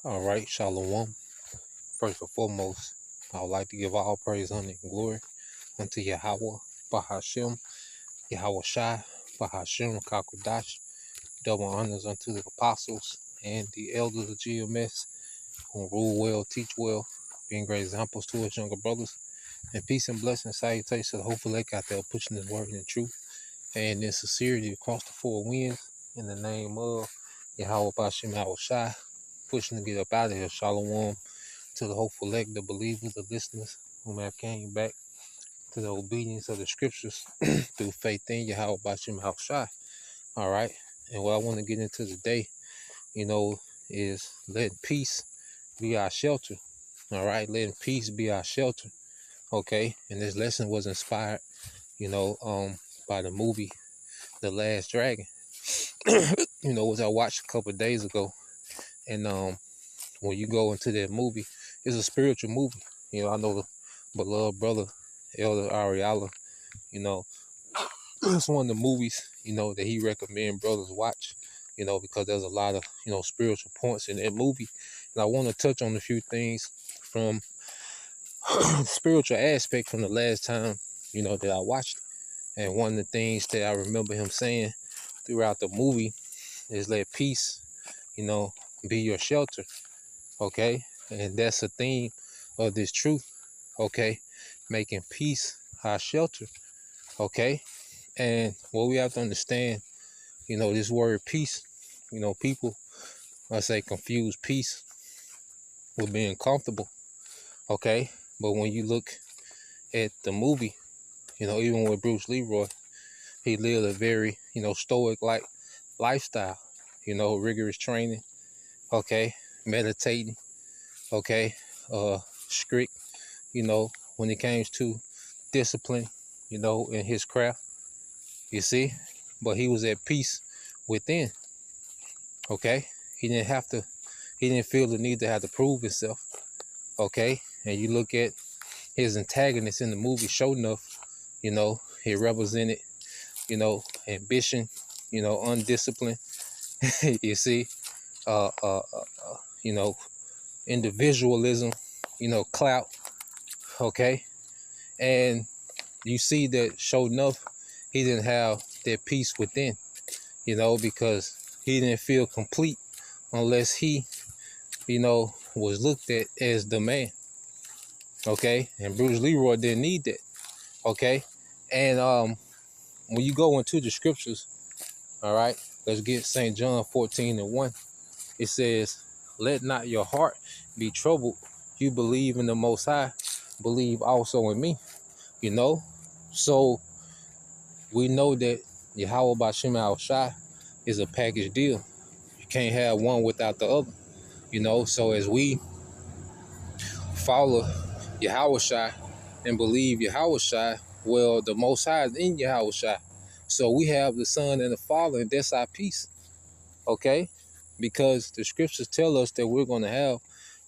All right, Shalom. First and foremost, I would like to give all praise, honor, and glory unto Yahweh, Bahashem, Yahweh Shai, Bahashem, Kakwadash. Double honors unto the apostles and the elders of GMS who rule well, teach well, being great examples to us younger brothers. And peace and blessing, salutations to the hopeful elect out there pushing this word in truth and in sincerity across the four winds in the name of Yahweh Bahashem, Yahweh Shai, pushing to get up out of here. Shalom to the hopeful elect, the believers, the listeners whom have came back to the obedience of the scriptures through faith in Yahweh Bashim Shai. All right. And what I want to get into today, is letting peace be our shelter. All right. Letting peace be our shelter. Okay. And this lesson was inspired, by the movie The Last Dragon, which I watched a couple of days ago. And when you go into that movie, it's a spiritual movie. I know the beloved brother, Elder Ariala, it's one of the movies, that he recommend brothers watch, because there's a lot of, spiritual points in that movie. And I want to touch on a few things from the spiritual aspect from the last time, that I watched. And one of the things that I remember him saying throughout the movie is let peace, be your shelter. Okay. And that's a theme of this truth. Okay. Making peace our shelter. Okay. And what we have to understand, this word peace, people, I say, confuse peace with being comfortable. Okay. But when you look at the movie, even with Bruce Leroy, he lived a very, stoic like lifestyle, rigorous training. Okay. Meditating. Okay. Strict, when it comes to discipline, in his craft, you see, but he was at peace within. Okay. He didn't feel the need to have to prove himself. Okay. And you look at his antagonist in the movie, Sho'nuff, he represented, ambition, undisciplined, you see, uh, uh, uh, you know, individualism, clout. Okay. And you see that Sho'nuff, he didn't have that peace within, because he didn't feel complete unless he, was looked at as the man. Okay. And Bruce Leroy didn't need that. Okay. And when you go into the scriptures, all right, let's get St. John 14:1. It says, let not your heart be troubled. You believe in the Most High, believe also in me. So we know that Yahweh Bashim Al Shai is a package deal. You can't have one without the other. So as we follow Yahweh Shai and believe Yahweh Shai, well, the Most High is in Yahweh Shai. So we have the Son and the Father, and that's our peace. Okay? Because the scriptures tell us that we're going to have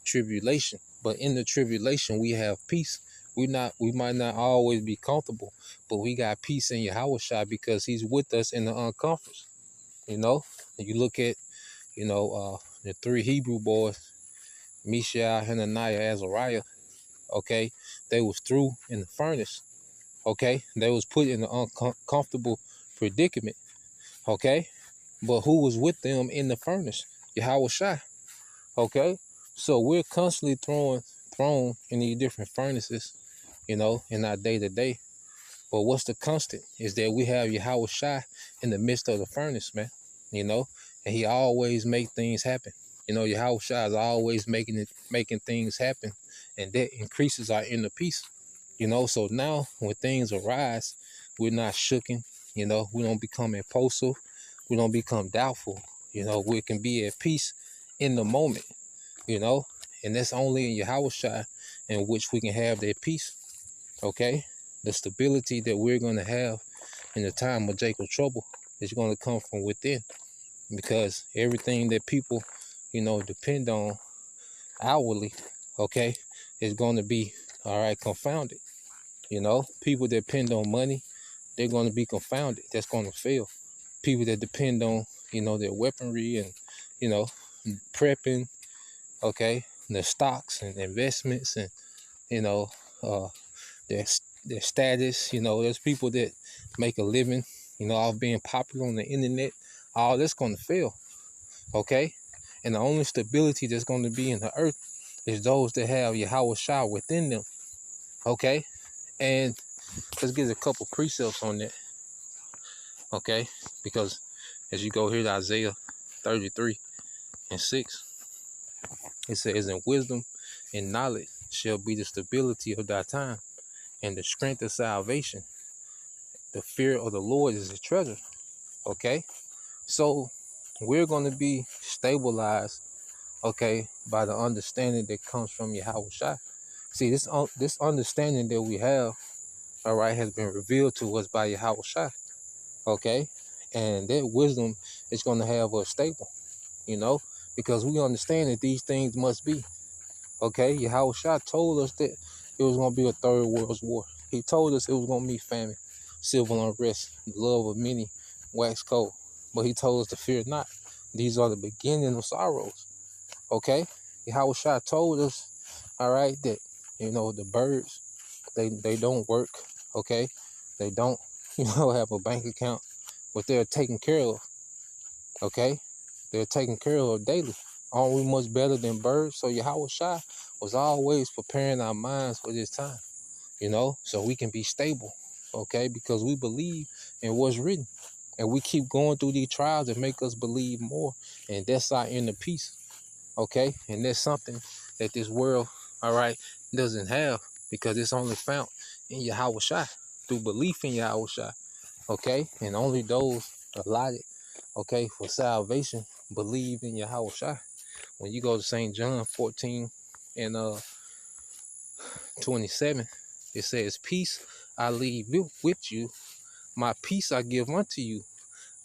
tribulation. But in the tribulation, we have peace. We might not always be comfortable, but we got peace in Yahweh Shai because he's with us in the uncomforts. And you look at, the three Hebrew boys, Mishael, Hananiah, Azariah, okay? They was through in the furnace, okay? They was put in an uncomfortable predicament, okay? But who was with them in the furnace? Yahweh Shai, okay? So we're constantly thrown in these different furnaces, in our day-to-day. But what's the constant is that we have Yahweh Shai in the midst of the furnace, man, and he always make things happen. Yahweh Shai is always making things happen, and that increases our inner peace. So now when things arise, we're not shooken, we don't become impulsive, we don't become doubtful, we can be at peace in the moment, and that's only in Yahweh Shai in which we can have that peace. Okay, the stability that we're going to have in the time of Jacob's trouble is going to come from within, because everything that people, depend on outwardly, okay, is going to be, all right, confounded. People that depend on money, they're going to be confounded. That's going to fail. People that depend on, their weaponry and, prepping, okay, their stocks and investments, and you know, uh, their their status. You know, there's people that make a living, you know, off being popular on the internet. All that's going to fail, okay? And the only stability that's going to be in the earth is those that have Yahweh Shah within them, okay? And let's get a couple precepts on that, okay? Because as you go here to Isaiah 33:6, it says, "In wisdom and knowledge shall be the stability of thy time, and the strength of salvation. The fear of the Lord is a treasure." Okay? So we're going to be stabilized, okay, by the understanding that comes from Yahweh Shai. See, this understanding that we have, all right, has been revealed to us by Yahweh Shai, okay? And that wisdom is going to have us stable, you know, because we understand that these things must be, okay? Yahweh Shai told us that it was going to be a third world war. He told us it was going to be famine, civil unrest, the love of many wax cold. But he told us to fear not. These are the beginning of sorrows, okay? Yahweh Shai told us, all right, that, you know, the birds, they don't work, okay? They don't, you know, have a bank account, but they're taken care of, okay? They're taken care of daily. Aren't we much better than birds? So Yahweh Shai was always preparing our minds for this time, you know, so we can be stable, okay? Because we believe in what's written. And we keep going through these trials that make us believe more. And that's our inner peace, okay? And that's something that this world, all right, doesn't have, because it's only found in Yahweh Shai, through belief in Yahweh Shai, okay? And only those allotted, okay, for salvation believe in Yahweh Shai. When you go to St. John 14 and 27, it says, "Peace I leave with you, my peace I give unto you.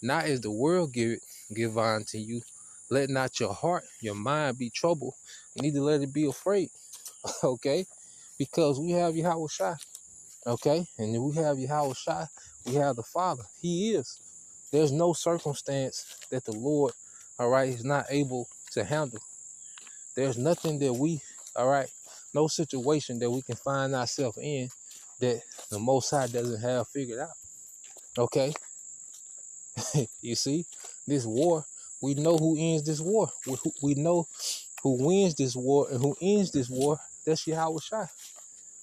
Not as the world give I unto you. Let not your heart, your mind be troubled, neither let it be afraid." Okay? Because we have Yahweh Shai. Okay? And if we have Yahweh Shai, we have the Father. He is. There's no circumstance that the Lord, all right, is not able to handle. There's nothing that we, all right, no situation that we can find ourselves in that the Most High doesn't have figured out. Okay? You see, this war, we know who ends this war. We know who wins this war and who ends this war. That's Yahweh Shai.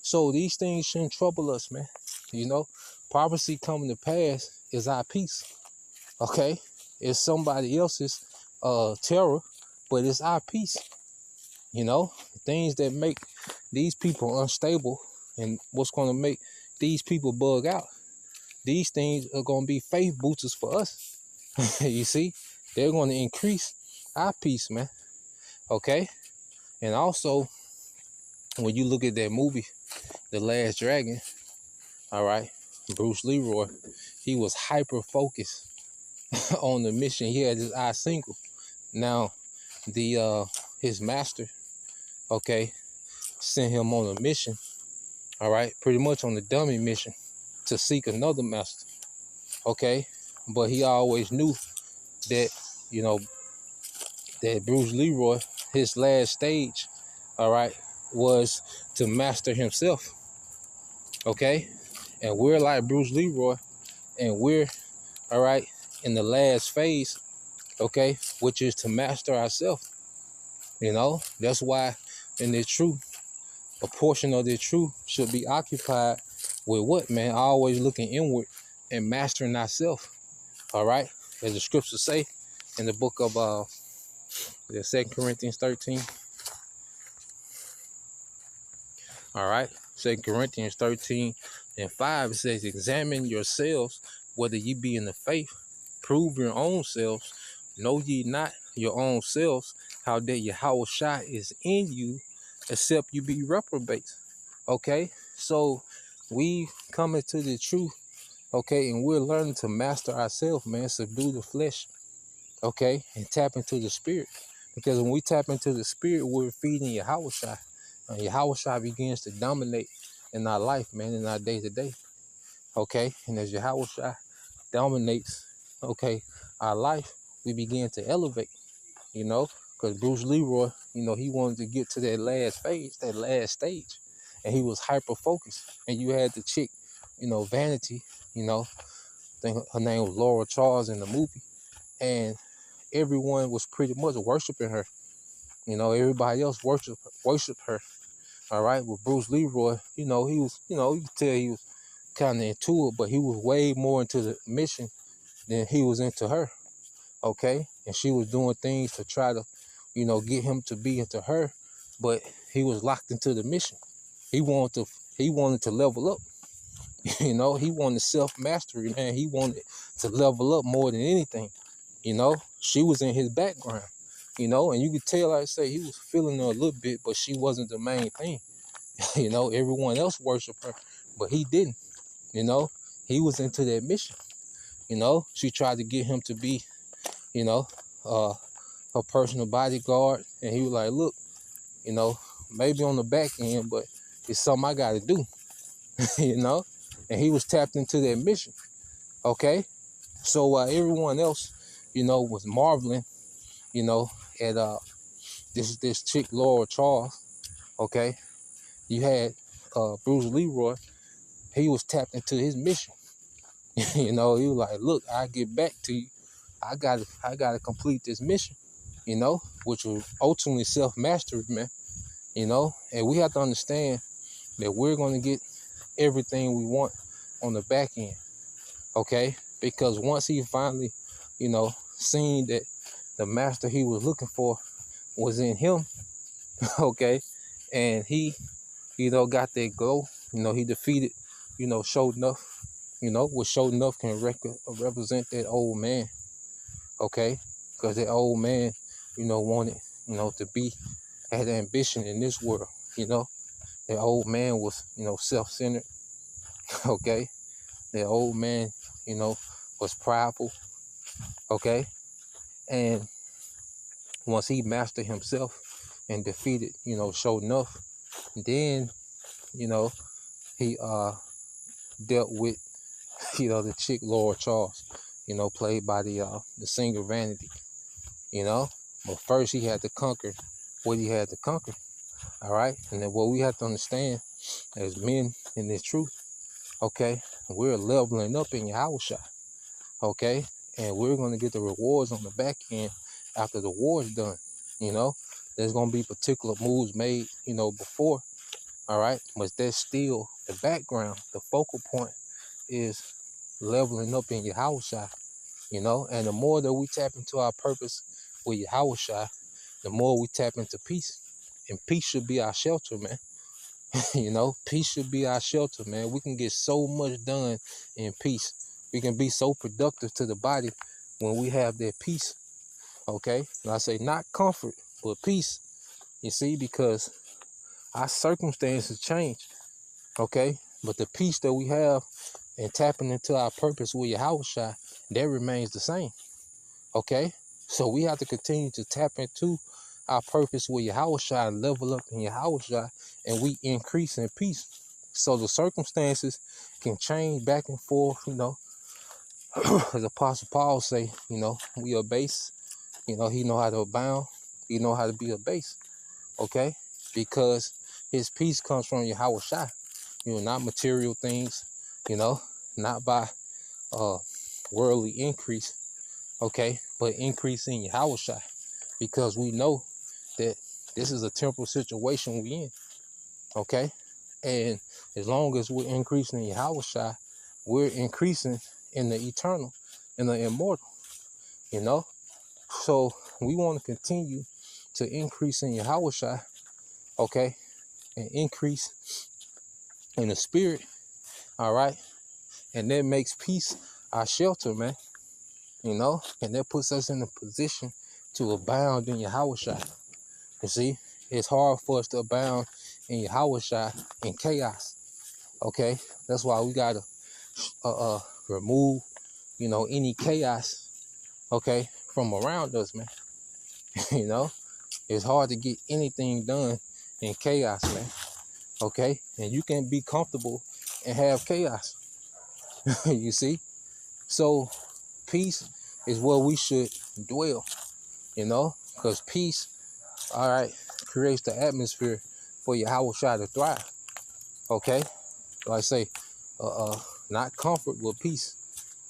So these things shouldn't trouble us, man. You know, prophecy coming to pass is our peace. Okay? It's somebody else's terror, but it's our peace. You know, things that make these people unstable and what's going to make these people bug out. These things are going to be faith boosters for us. You see, they're going to increase our peace, man. Okay? And also, when you look at that movie, The Last Dragon, all right, Bruce Leroy, he was hyper focused on the mission. He had his eye single. Now, the his master, okay, sent him on a mission, all right, pretty much on the dummy mission to seek another master, okay? But he always knew that, you know, that Bruce Leroy, his last stage, all right, was to master himself, okay? And we're like Bruce Leroy, and we're, all right, in the last phase, okay, which is to master ourselves, you know? That's why in the truth, a portion of the truth should be occupied with what, man? Always looking inward and mastering ourselves, all right? As the scriptures say in the book of 2 Corinthians 13, all right? 2 Corinthians 13:5, it says, "Examine yourselves whether ye be in the faith. Prove your own selves. Know ye not your own selves how that Yahweh Shai is in you, except you be reprobates." Okay? So we come into the truth, okay, and we're learning to master ourselves, man, subdue the flesh, okay, and tap into the spirit. Because when we tap into the spirit, we're feeding Yahweh Shai. And Yahweh Shai begins to dominate in our life, man, in our day-to-day. Okay? And as Yahweh Shai dominates, okay, our life, we begin to elevate, you know? Because Bruce Leroy, he wanted to get to that last phase, that last stage. And he was hyper focused. And you had the chick, Vanity, I think her name was Laura Charles in the movie. And everyone was pretty much worshiping her. Everybody else worshiped her. All right. With Bruce Leroy, he was, you could tell he was kind of into it, but he was way more into the mission than he was into her. Okay. And she was doing things to try to, get him to be into her, but he was locked into the mission. He wanted to level up. He wanted self-mastery, man. He wanted to level up more than anything. She was in his background, and you could tell, like I say, he was feeling her a little bit, but she wasn't the main thing. Everyone else worshiped her, but he didn't. He was into that mission. She tried to get him to be, her personal bodyguard, and he was like, look, maybe on the back end, but it's something I got to do, and he was tapped into that mission. Okay. So while everyone else, was marveling, at this chick Laura Charles, okay, you had Bruce Leroy. He was tapped into his mission. He was like, look, I get back to you. I gotta complete this mission, which was ultimately self-mastery, man. And we have to understand that we're gonna get everything we want on the back end. Okay? Because once he finally, seen that the master he was looking for was in him, okay, and he, got that goal, he defeated, Sho'nuff, what Sho'nuff can represent that old man, okay, because that old man, wanted, to be, had ambition in this world, that old man was, self-centered, okay, that old man, was prideful, okay, and once he mastered himself and defeated, Sho'nuff, then, he dealt with, the chick Laura Charles, played by the singer Vanity, But first he had to conquer what he had to conquer. All right. And then what we have to understand as men in this truth, okay, we're leveling up in Yahushua. Okay. And we're going to get the rewards on the back end after the war is done. There's going to be particular moves made, before. All right. But that's still the background. The focal point is leveling up in Yahushua, and the more that we tap into our purpose with Yahushua, the more we tap into peace. And peace should be our shelter, man. Peace should be our shelter, man. We can get so much done in peace. We can be so productive to the body when we have that peace. Okay? And I say not comfort, but peace. You see, because our circumstances change. Okay? But the peace that we have and tapping into our purpose with Yahushua, that remains the same. Okay? So we have to continue to tap into our purpose with Yahushua and level up in Yahushua, and we increase in peace. So the circumstances can change back and forth, as Apostle Paul say, we are base, he know how to abound, he know how to be a base, okay? Because his peace comes from Yahushua, not material things, not by worldly increase, okay, but increase in Yahushua, because we know that this is a temporal situation we in, okay? And as long as we're increasing in Yahushua, we're increasing in the eternal, in the immortal, So we want to continue to increase in Yahushua, okay, and increase in the spirit, all right? And that makes peace our shelter, man, and that puts us in a position to abound in Yahushua. You see, it's hard for us to abound in Yahushua in chaos, okay? That's why we got to remove, any chaos, okay, from around us, man. It's hard to get anything done in chaos, man, okay? And you can be comfortable and have chaos, you see? So peace is where we should dwell, Because peace, all right, creates the atmosphere for your Yahushua to thrive. Okay? Like I say, not comfort, but peace.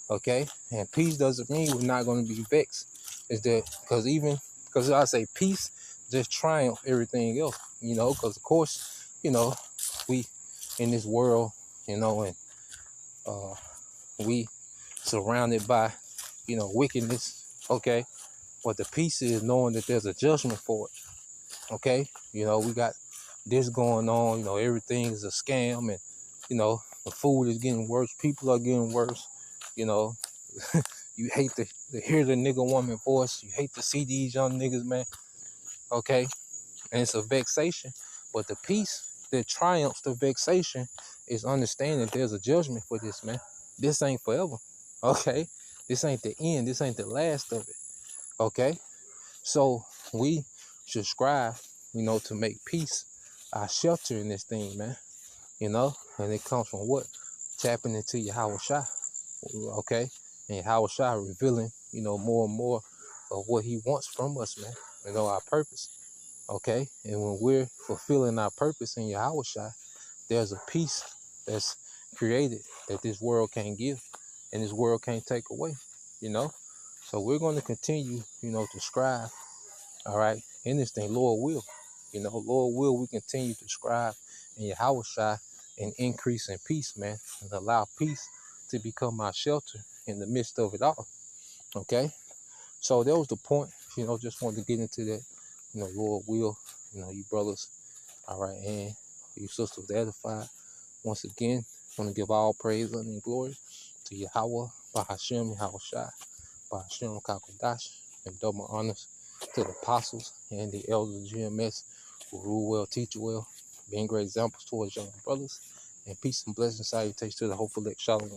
Okay? And peace doesn't mean we're not going to be vexed. Is that because I say peace just triumph everything else, because of course, we in this world, and uh, we surrounded by, wickedness. Okay? But the peace is knowing that there's a judgment for it. Okay? We got this going on, everything is a scam, and, the food is getting worse, people are getting worse, you know. You hate to hear the nigga woman voice, you hate to see these young niggas, man. Okay? And it's a vexation. But the peace that triumphs the vexation is understanding that there's a judgment for this, man. This ain't forever. Okay? This ain't the end. This ain't the last of it. Okay? So we should strive, to make peace our shelter in this thing, man. And it comes from what? Tapping into Yahweh Shai. Okay? And Yahweh Shai revealing, more and more of what he wants from us, man. Our purpose. Okay? And when we're fulfilling our purpose in Yahweh Shai, there's a peace that's created that this world can't give and this world can't take away, So we're going to continue, to strive, all right, in this thing, Lord will. Lord will, we continue to strive in Yahweh Shai and increase in peace, man, and allow peace to become our shelter in the midst of it all. Okay? So that was the point, just wanted to get into that, Lord will, you brothers, all right, and you sisters edified. Once again, I want to give all praise, honor, and glory to Yahweh, Bahashem, Yahweh Shai, Bahashem, Kakodash, and double honors to the apostles and the elders of GMS who rule well, teach well, being great examples towards young brothers. And peace and blessings, salutations to the hopeful elect. Shalom.